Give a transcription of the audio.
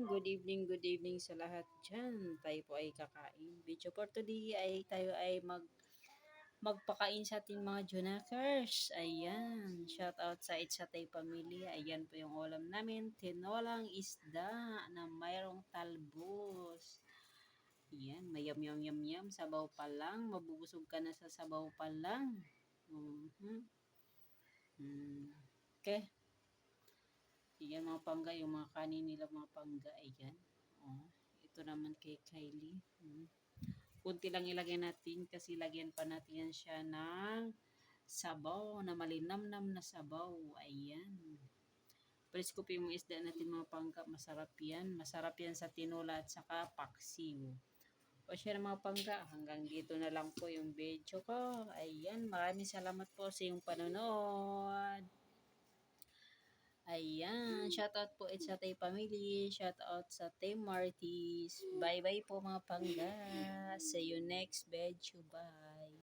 good evening sa lahat dyan. Tayo po ay kakain. Video for today ay tayo ay magpakain sa ating mga Junakers. Ayan, shout out sa Itsatay Pamilya. Ayan po yung ulam namin, tinolang isda na mayroong talbos. Ayan, mayam yam yam yam, sabaw pa lang, mabubusog ka na sa sabaw pa lang. Mhm. Okay. Ayan mga pangga, yung mga kanin nila mga pangga, ayan. Oh, ito naman kay Kylie. Kunti lang ilagay natin kasi lagyan pa natin yan siya ng sabaw na malinamnam na sabaw. Ayan. Presko po yung isda natin mga pangga. Masarap yan. Masarap yan sa tinola at saka paksiw. O siya mga pangga, hanggang dito na lang po yung video ko. Ayan, maraming salamat po sa iyong panonood. Ayan, shoutout po sa Tay Family, shoutout sa Team Martis. Bye-bye po mga pangga. See you next video. Bye.